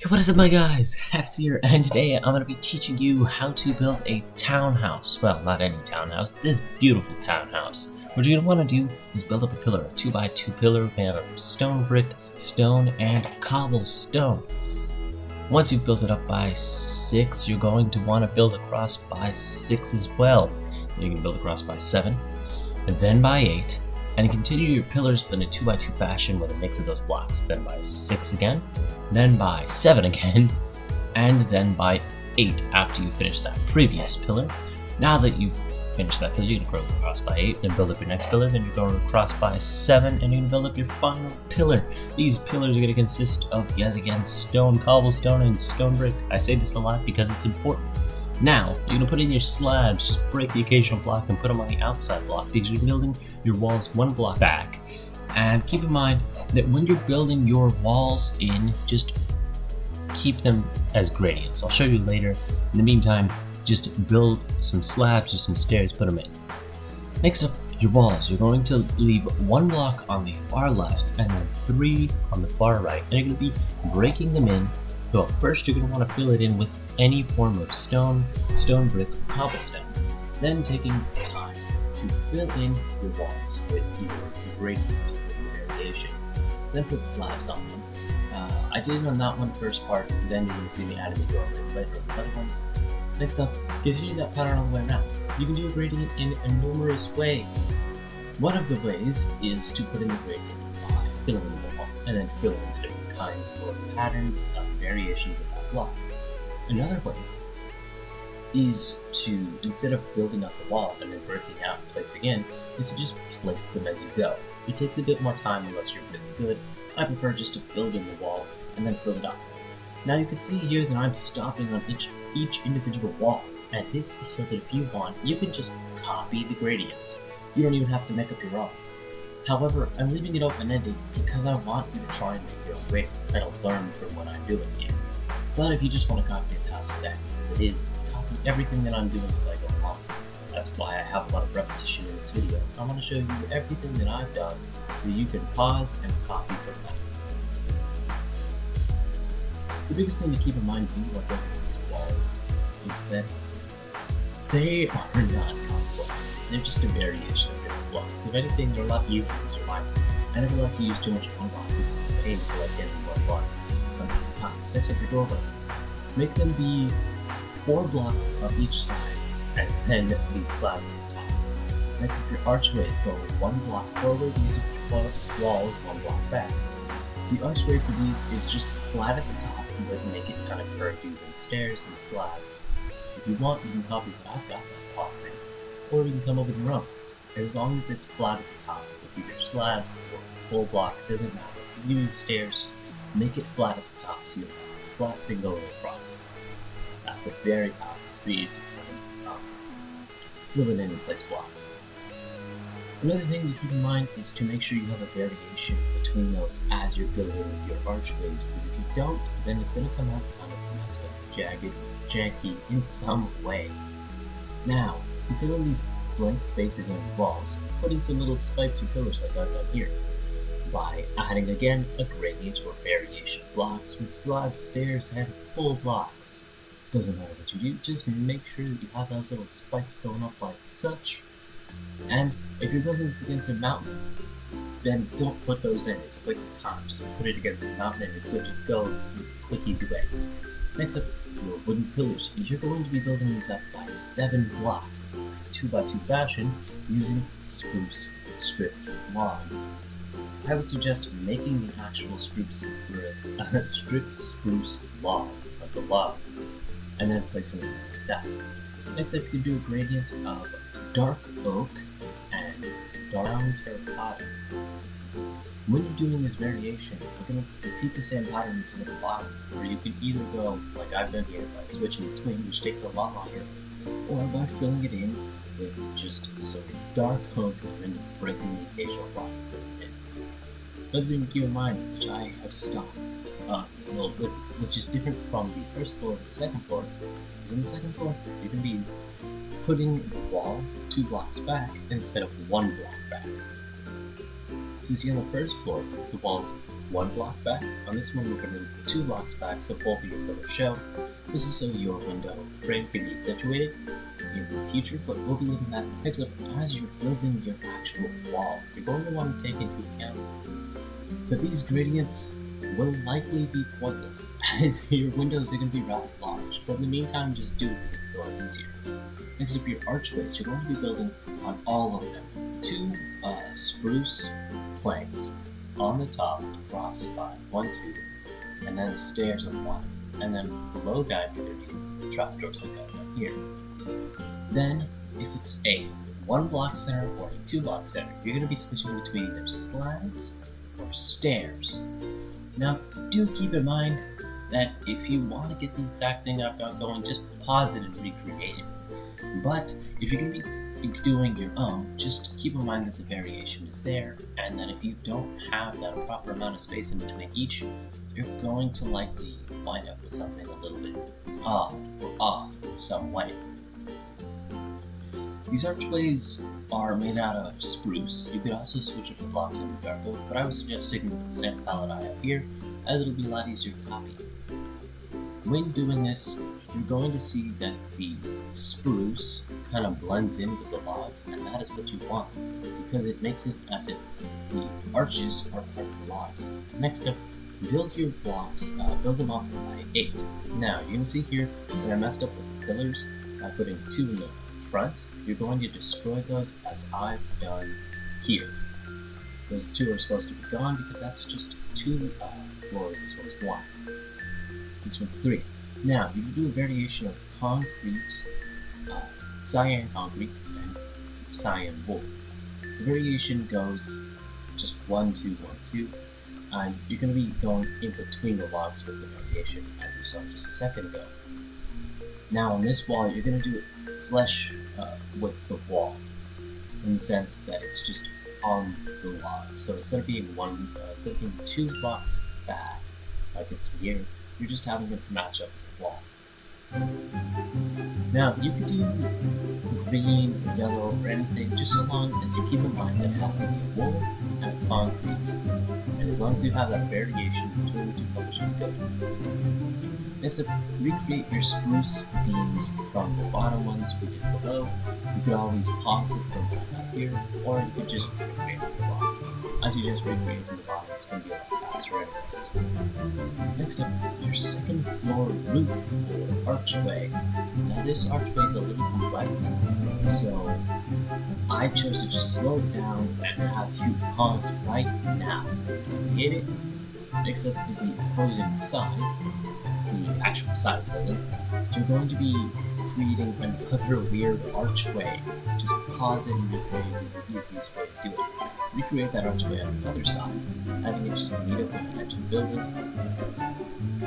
Hey, what is up, my guys? Hafs here, and today I'm going to be teaching you how to build a townhouse. Well, not any townhouse, this beautiful townhouse. What you're going to want to do is build up a pillar, a 2x2 pillar made out of stone brick, stone, and cobblestone. Once you've built it up by 6, you're going to want to build across by 6 as well. You can build across by 7, and then by 8, and continue your pillars but in a 2x2 fashion with a mix of those blocks, then by 6 again, then by 7 again, and then by 8 after you finish that previous pillar. Now that you've finished that pillar, you're going to go across by 8, then build up your next pillar, then you're going to cross by 7, and you're going to build up your final pillar. These pillars are going to consist of, yet again, stone, cobblestone, and stone brick. I say this a lot because it's important. Now, you're going to put in your slabs, just break the occasional block and put them on the outside block because you're building your walls one block back. And keep in mind that when you're building your walls in, just keep them as gradients. I'll show you later. In the meantime, just build some slabs or some stairs, put them in. Next up, your walls. You're going to leave 1 block on the far left and then 3 on the far right. And you're going to be breaking them in. So first you're going to want to fill it in with any form of stone, stone brick, or cobblestone. Then taking time to fill in your walls with either gradient or variation. Then put slabs on them. I did on that one first part, then you're going to see me adding the doorways later on the other ones. Next up, continue that pattern all the way around. You can do a gradient in numerous ways. One of the ways is to put in the gradient by filling the wall, and then fill in different kinds or patterns of variations of that block. Another way is to, instead of building up the wall and then breaking out and placing in, is to just place them as you go. It takes a bit more time unless you're really good. I prefer just to build in the wall and then fill it up. Now you can see here that I'm stopping on each individual wall, and this is so that if you want, you can just copy the gradient. You don't even have to make up your own. However, I'm leaving it open-ended because I want you to try and make your own gradient. I'll learn from what I'm doing here. But if you just want to copy this house exactly as it is, copy everything that I'm doing as I go along. That's why I have a lot of repetition in this video. I want to show you everything that I've done so you can pause and copy from that. The biggest thing to keep in mind when you are building these walls is that they are not complex. They're just a variation of different blocks. If anything, they're a lot easier to survive. I never like to use too much one block. It's painful like getting one block. Next up your doorways. Make them be 4 blocks on each side, and then these slabs at the top. Next up your archways go with 1 block forward, using walls 1 block back. The archway for these is just flat at the top, but make it kind of curved using stairs and slabs. If you want, you can copy what I've got by pausing, or you can come up with your own. As long as it's flat at the top, with either slabs or full block, doesn't matter. If you use stairs, make it flat at the top so you have a flat thing going across. At the very top, see, fill it in and place blocks. Another thing to keep in mind is to make sure you have a variation between those as you're building your archways, because if you don't, then it's going to come out kind of messed up, jagged, janky in some way. Now, to fill in these blank spaces on your walls, putting some little spikes or pillars like I've done here, by adding again a gradient or variation blocks with slabs, stairs, and full blocks. Doesn't matter what you do, just make sure that you have those little spikes going up like such. And if you're building this against a mountain, then don't put those in, it's a waste of time. Just put it against the mountain and it's good to go, it's a quick, easy way. Next up, your wooden pillars. You're going to be building these up by 7 blocks, 2x2 fashion, using spruce stripped logs. I would suggest making the actual stripped spruce log, like a log, and then placing it like that. Next up, you can do a gradient of dark oak and brown terracotta. When you're doing this variation, you're going to repeat the same pattern to the bottom, where you can either go, like I've done here, by switching between, which takes a lot longer, or by filling it in with just some dark oak and breaking the occasional block. Another thing to keep in mind, which I have stopped, which is different from the first floor to the second floor, is on the second floor, you can be putting the wall 2 blocks back instead of 1 block back. So you see on the first floor, the wall's 1 block back. On this one, we're going to move 2 blocks back, so both of your pillars show. This is so your window frame can be accentuated in the future, but we'll be leaving that. Next up, as you're building your actual wall, you're going to want to take into account that these gradients will likely be pointless, as your windows are going to be rather large, but in the meantime, just do it because it's a lot easier. Next up, your archways, you're going to be building on all of them 2 spruce planks on the top across by 1, 2, and then stairs on the bottom. And then below that, you're going to do trapdoors like that down here. Then, if it's a 1 block center or a 2 block center, you're going to be switching between either slabs or stairs. Now, do keep in mind that if you want to get the exact thing I've got going, just pause it and recreate it. But if you're going to be doing your own, just keep in mind that the variation is there, and that if you don't have that proper amount of space in between each, you're going to likely wind up with something a little bit odd or off in some way. These archways are made out of spruce. You could also switch it for blocks in dark oak, but I would suggest sticking with the same palette I have here, as it'll be a lot easier to copy. When doing this, you're going to see that the spruce kind of blends in with the logs, and that is what you want, because it makes it as if the arches are part of the logs. Next up, build your blocks, build them up by 8. Now, you can see here that I messed up with the pillars by putting 2 in the front. You're going to destroy those as I've done here. Those 2 are supposed to be gone because that's just 2 floors, this one's 1. This one's 3. Now, you can do a variation of concrete, cyan concrete, and cyan wool. The variation goes just 1, 2, 1, 2, and you're going to be going in between the logs with the variation, as you saw just a second ago. Now, on this wall, you're going to do it flush with the wall, in the sense that it's just on the log. So instead of being 2 blocks back, like it's here, you're just having it match up with the wall. Now, you could do green, yellow, or anything, just so long as you keep in mind that it has to be wool and concrete. And as long as you have that variation between the 2 colors, you're good. Next up, recreate your spruce beams from the bottom ones we did below. You could always pause it from here, or you could just recreate from the bottom. As you just recreate from the bottom, it's going to be a lot faster anyways. Next up, your second floor roof or archway. Now this archway is a little complex, so I chose to just slow it down and have you pause right now to create it. Next up, the opposing side, the actual side of the building, you're going to be creating another weird archway. Just pause it and recreate is the easiest way to do it. Recreate that archway on the other side, having it just meet up with the edge of the building.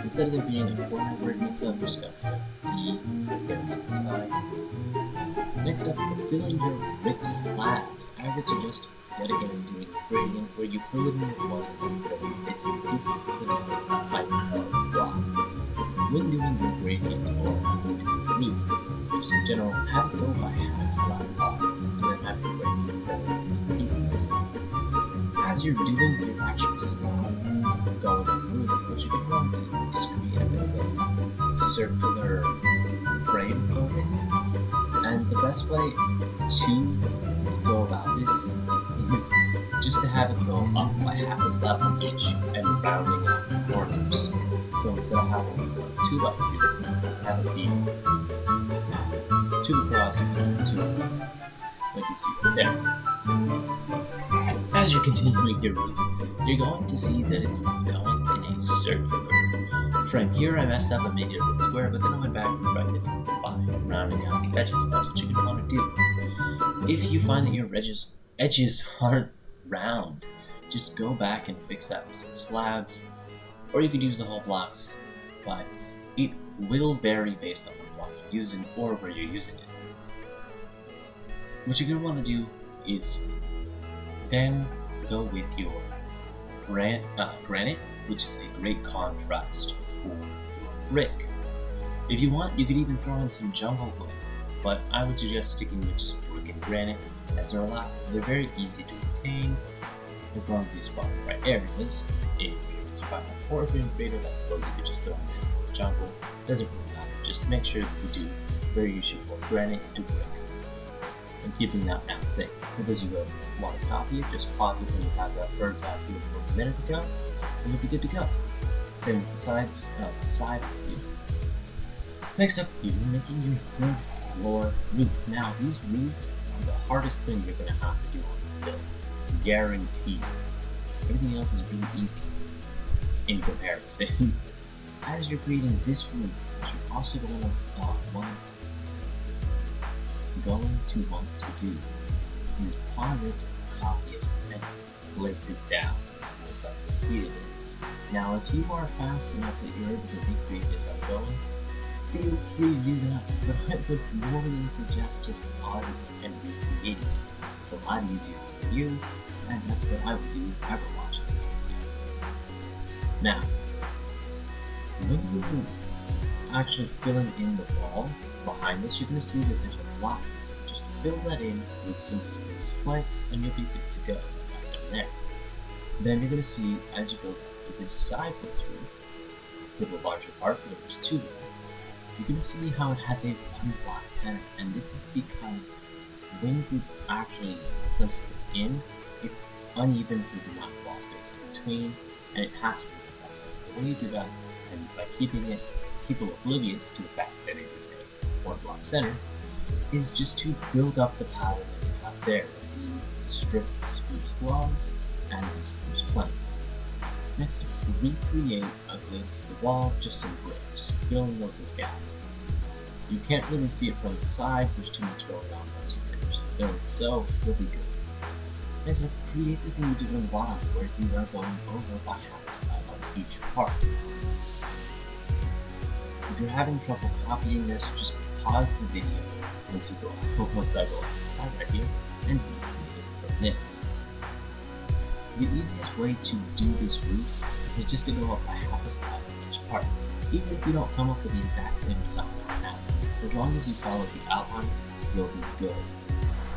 Instead of there being a corner where it meets up, you're just going to be this side. Next up, fill in your brick slabs. I would suggest yet again doing a gradient where you fill in with one and then fill in bits and pieces with another type of block. When doing your gradient or doing the roof, just in general, have it go by half slab block, and then have your gradient fill in bits and pieces. As you're doing your actual slab, going to the roof, what you're going to want to do is create a bit of a circular frame for it. And the best way to go about this is just to have it go up by half a slab on each and rounding out the corners. So instead of having 2 by 2, have it be 2 across and 2 like you see right there. As you're continuing your roof, you're going to see that it's going in a circular frame. Here I messed up and made it a bit square, but then I went back and corrected it by rounding out the edges. That's what you're going to want to do. If you find that your edges aren't round, just go back and fix that with some slabs, or you could use the whole blocks, but it will vary based on what you're using or where you're using it. What you're going to want to do is then go with your granite, which is a great contrast for brick. If you want, you could even throw in some jungle wood, but I would suggest sticking with just brick and granite, as they're very easy to obtain, as long as you spot the right areas. If it's 5x4 if you're in creative, I suppose you could just throw them in the jungle. Doesn't really matter. Just make sure that you do where you should for granite and brick. And keeping that map thick. Because you want to copy it, just pause it when you have that bird's eye view from a minute ago, and you'll be good to go. Same with the side view. Next up, you're making your third floor roof. Now, these roofs are the hardest thing you're going to have to do on this build. Guaranteed. Everything else is really easy in comparison. As you're creating this roof, you're also going to want to do is pause it, copy it, and place it down once I've created it. Now, if you are fast enough that you're able to recreate this ongoing, feel free to do that, but I would more than suggest just pausing it and recreating it. It's a lot easier for you, and that's what I would do if I were watching this video. Now, when you're actually filling in the wall behind this, you're going to see that there's a block missing. Just fill that in with some spruce planks, and you'll be good to go. Right down there. Then you're going to see, as you go to this side of this roof, for the larger part, where there's two walls, you're going to see how it has a one block center, and this is because when you actually place it in, it's uneven through the one wall space in between, and it has to be one block center. The way you do that, and by keeping it people oblivious to the fact that it is a one block center, is just to build up the pattern that you have there of the stripped spruce logs and the spruce planks. Next, recreate against the wall just some brick, just filling those little gaps. You can't really see it from the side, there's too much going on once you finish the build, so you'll be good. Next, create the thing you did on the bottom, where you are going over by half a slab on each part. If you're having trouble copying this, just pause the video once I go off the side right here, and recreate it from this. The easiest way to do this roof is just to go up by half a slab on each part. Even if you don't come up with the exact same design on that, as long as you follow the outline, you'll be good.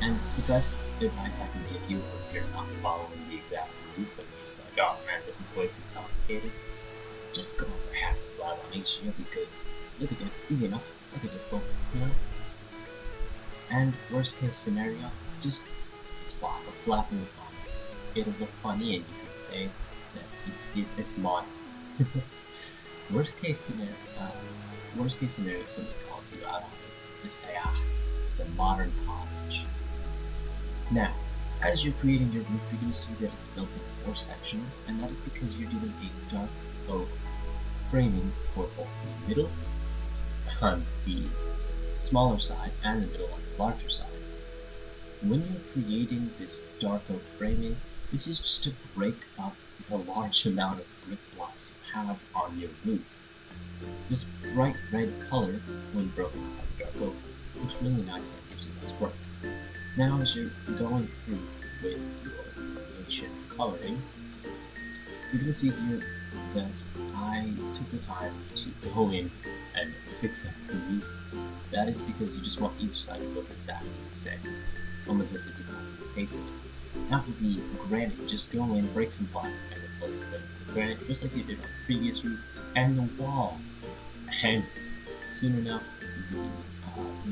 And the best advice I can give you if you're not following the exact roof and you're just like, oh man, this is way too complicated, just go up by half a slab on each and you'll be good. You'll be good. Easy enough. Nothing difficult, you know? And worst case scenario, just flap a flap in the font. It'll look funny and you can say that it's mod. Worst case scenario, somebody calls you out on it. Just say, it's a modern cottage. Now, as you're creating your roof, you're going to see that it's built in 4 sections, and that is because you're doing a dark oak framing for both the middle on the smaller side and the middle on the larger side. When you're creating this dark oak framing, this is just to break up the large amount of brick blocks you have on your roof. This bright red color, when broken up by dark oak, looks really nice and gives you nice work. Now as you're going through with your ancient coloring, you're going to see here that I took the time to go in and fix up the roof. That is because you just want each side to look exactly the same, almost as if you copied and pasted. Now for the granite, just go in, break some blocks, and replace them with granite, just like you did on the previous roof, and the walls. And soon enough, the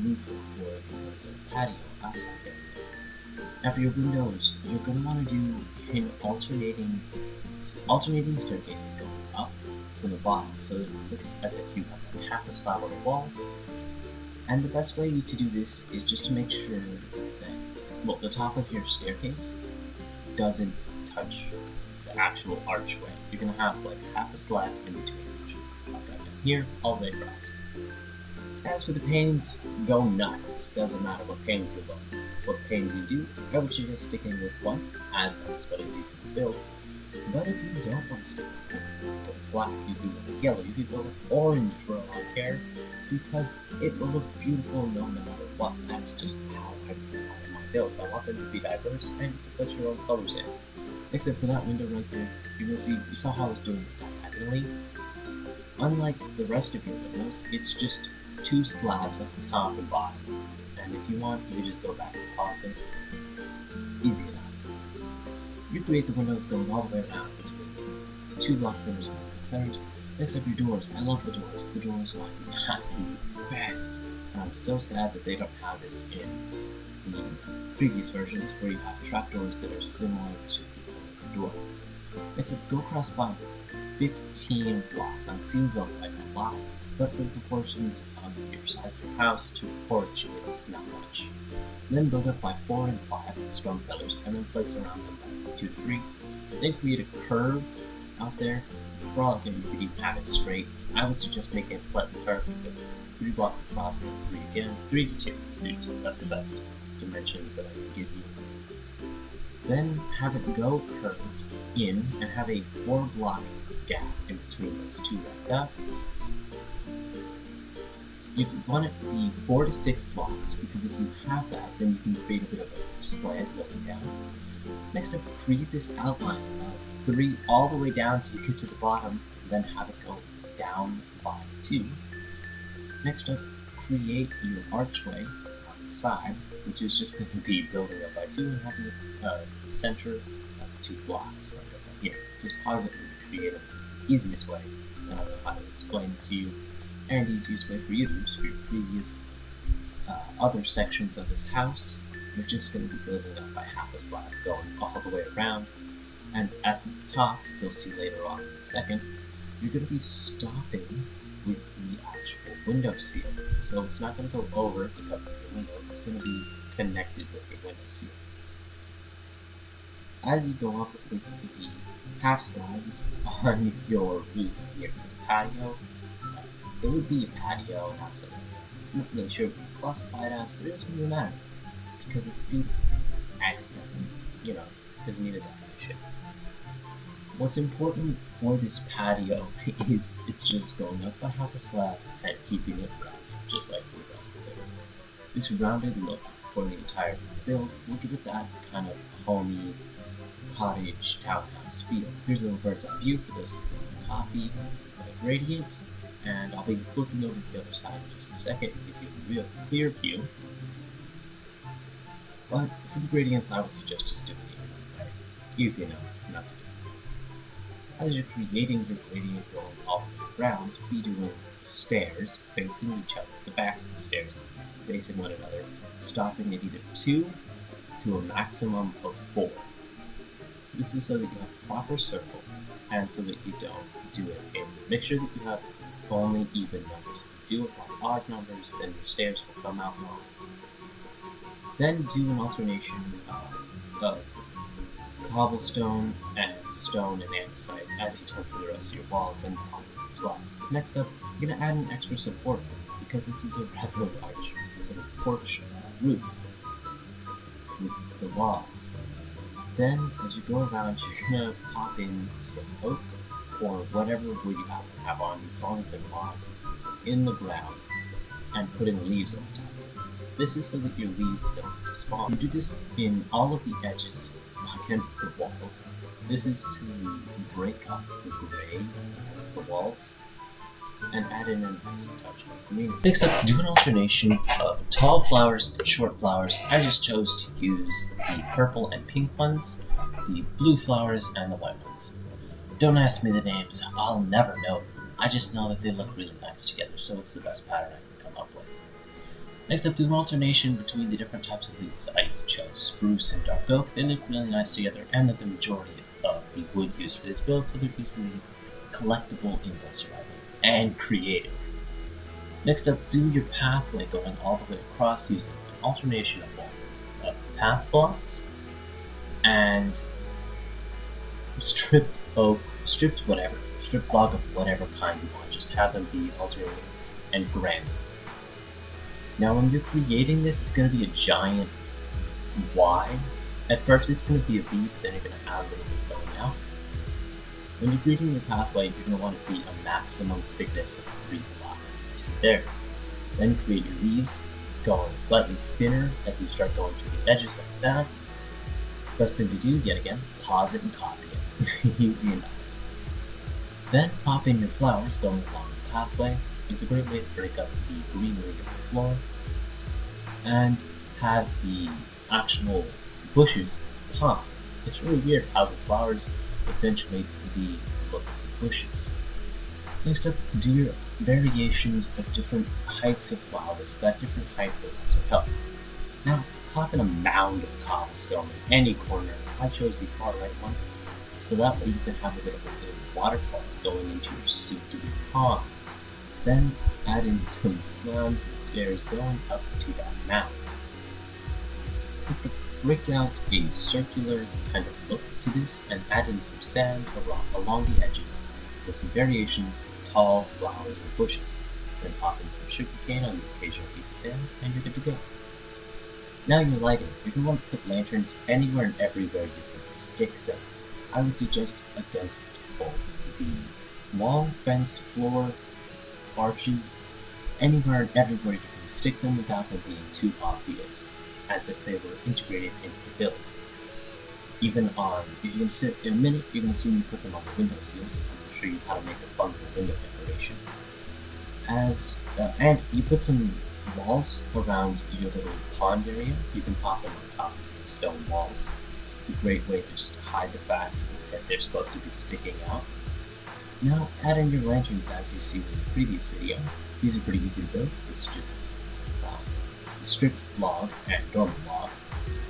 roof for the patio outside there. Now for your windows, you're going to want to do alternating staircases going up from the bottom, so that it looks as if you have like half a slab on the wall. And the best way to do this is just to make sure that, well, the top of your staircase doesn't touch the actual archway. You're going to have like half a slab in between each. Like that down here, all the way across. As for the paintings, go nuts. Doesn't matter what paintings you build. What painting you do, I would suggest sticking with one, as that's what it is in the build. But if you don't want to stick with black, you can go with yellow, you can go with orange for a long hair, because it will look beautiful no matter what. That's just how I do my build. I want them to be diverse and put your own colors in. Except for that window right there, you're going to see, you saw how I was doing it diagonally. Unlike the rest of your windows, it's just 2 slabs at the top and bottom. And if you want, you can just go back and pause it. Easy enough. You create the windows going all the way around with 2 block centers. Next up, your doors. I love the doors. The doors are the absolute best. And I'm so sad that they don't have this in the previous versions, where you have trapdoors that are similar to the door. Next up, go across by 15 blocks. Now, it seems like a lot, but for the proportions of your size of your house to a porch, it's not much. Then build up by 4 and 5 stone pillars, and then place around them by 2 to 3. Then create a curve out there. For all I can do, you have it straight. I would suggest making it slightly curved, because 3 blocks across and 3 again. 3 to 2. 3 to 2. That's the best dimensions that I can give you. Then have it go curved in and have a 4 block gap in between those two like that. You want it to be 4 to 6 blocks, because if you have that, then you can create a bit of a slant looking down. Next up, create this outline of 3 all the way down till you get to the bottom, then have it go down by 2. Next up, create your archway on the side, which is just going to be building up by 2 and having a center of 2 blocks. Like here, just pause it and create it. It's the easiest way, and I don't know how to explain it to you, and the easiest way for you to use for your previous other sections of this house. You're just going to be building up by half a slab, going all the way around, and at the top, you'll see later on in a second, you're going to be stopping with the actual window seal. So it's not going to go over to cover your window, it's going to be connected with your window seal. As you go up with the half slabs on your roof near the patio, it would be a patio house. I'm not really sure what you classify it as, but it doesn't really matter, because it's beautiful and it doesn't need a definition. What's important for this patio is it's just going up by half a slab and keeping it rounded, just like the rest of it. This rounded look for the entire build will give it that kind of homey cottage townhouse feel. Here's a little bird's eye view for those who copy my gradient, and I'll be flipping over to the other side in just a second to give you a real clear view. But for the gradients, I would suggest just doing it right. Easy enough not to do. As you're creating your gradient going all the way around, be doing stairs facing each other, the backs of the stairs facing one another, stopping at either 2 to a maximum of 4. This is so that you have a proper circle, and so that you don't do it in a mixture, that you have only even numbers. If you do it by odd numbers, then your stairs will come out wrong. Then do an alternation of cobblestone and stone and andesite as you turn for the rest of your walls and columns and slabs. Next up, you're going to add an extra support, because this is a rather large porch roof with the walls. Then, as you go around, you're going to pop in some oak or whatever wood you happen to have on, as long as they're logs, in the ground, and put in leaves on top. This is so that your leaves don't spawn. You do this in all of the edges against the walls. This is to break up the gray against the walls and add in a nice touch of green. Next up, do an alternation of tall flowers and short flowers. I just chose to use the purple and pink ones, the blue flowers, and the white ones. Don't ask me the names, I'll never know them. I just know that they look really nice together, so it's the best pattern I can come up with. Next up, do an alternation between the different types of leaves. I chose spruce and dark oak. They look really nice together, and that the majority of the wood used for this build, so they're easily collectible in both survival and creative. Next up, do your pathway going all the way across using an alternation of path blocks and stripped block of whatever kind you want. Just have them be alternating and grand. Now when you're creating this, it's going to be a giant Y. At first it's going to be a V, but then you're going to have a little bit going out. When you're creating your pathway, you're going to want to be a maximum thickness of 3 blocks, as you see there. Then create your leaves, going slightly thinner as you start going to the edges like that. Best thing to do, yet again, pause it and copy it. Easy enough. Then pop in your flowers going along the pathway. It's a great way to break up the greenery of the floor, and have the actual bushes pop It's really weird how the flowers accentuate the look of the bushes. Next up, do your variations of different heights of flowers. That different height will also help. Now, pop in a mound of cobblestone in any corner. I chose the far right one, so that way you can have a bit of a little waterfall going into your soon-to-be pond. Then add in some slabs and stairs going up to that mound. Break out a circular kind of look to this and add in some sand along the edges with some variations of tall flowers and bushes. Then pop in some sugarcane on the occasional piece of sand and you're good to go. Now your lighting. If you want to put lanterns anywhere and everywhere you can stick them, I would do just against both the wall, fence, floor, arches, anywhere and everywhere you can stick them without them being too obvious, as if they were integrated into the build. Even on, if you're going to sit in a minute, you're going to see me put them on the window seals. I'm going to show you how to make a fun window decoration. And you put some walls around your little pond area. You can pop them on top of the stone walls. It's a great way to just hide the fact that they're supposed to be sticking out. Now add in your lanterns as you've seen in the previous video. These are pretty easy to build. It's just a stripped log and normal log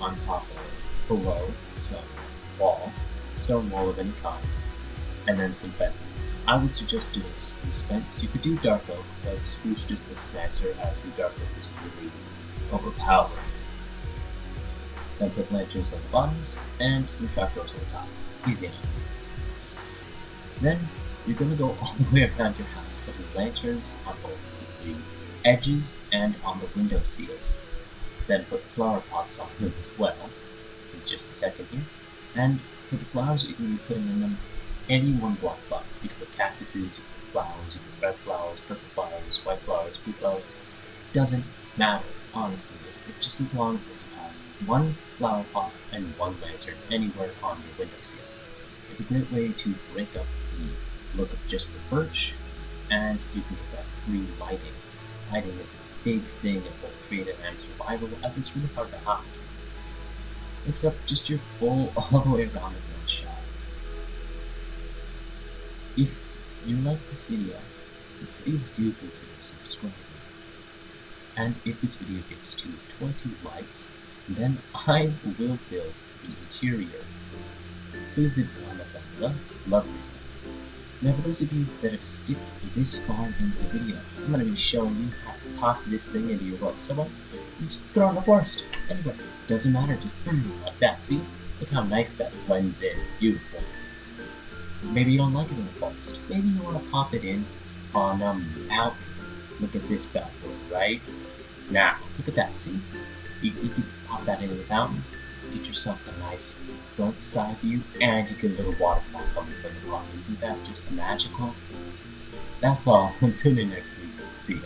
on top of below some wall, stone wall of any kind, and then some fences. I would suggest doing a spruce fence. You could do dark oak, but spruce just looks nicer as the dark oak is really overpowering. Then put lanterns on the bottoms and some trapdoors on the top. Easy enough. Then you're going to go all the way around your house, putting lanterns on both the edges and on the window seals. Then put flower pots on them as well, in just a second here. And for the flowers, you can be putting in them any one block flower. You can put cactuses, you can put flowers, you can put red flowers, purple flowers, white flowers, blue flowers. Doesn't matter, honestly. It's just as long as you have one flower pot and one lantern anywhere on your window seal. It's a great way to break up the look of just the birch, and you can get that free lighting. Lighting is a big thing in both creative and survival, as it's really hard to hide. Next up, just your full all the way around in one shot. If you like this video, please do consider subscribing. And if this video gets to 20 likes, then I will build the interior. Please leave a comment down below. Love you. Now for those of you that have skipped this far into the video, I'm going to be showing you how to pop this thing into your wood. So you just throw it in the forest. Anyway, doesn't matter, just like that. See? Look how nice that blends in. Beautiful. Maybe you don't like it in the forest. Maybe you want to pop it in on a mountain. Look at this bad boy, right? Now, look at that, see? You can pop that into the mountain, get yourself a nice front side view, and you get a little waterfall coming from the rock. Isn't that just magical? That's all. Until next week. See ya.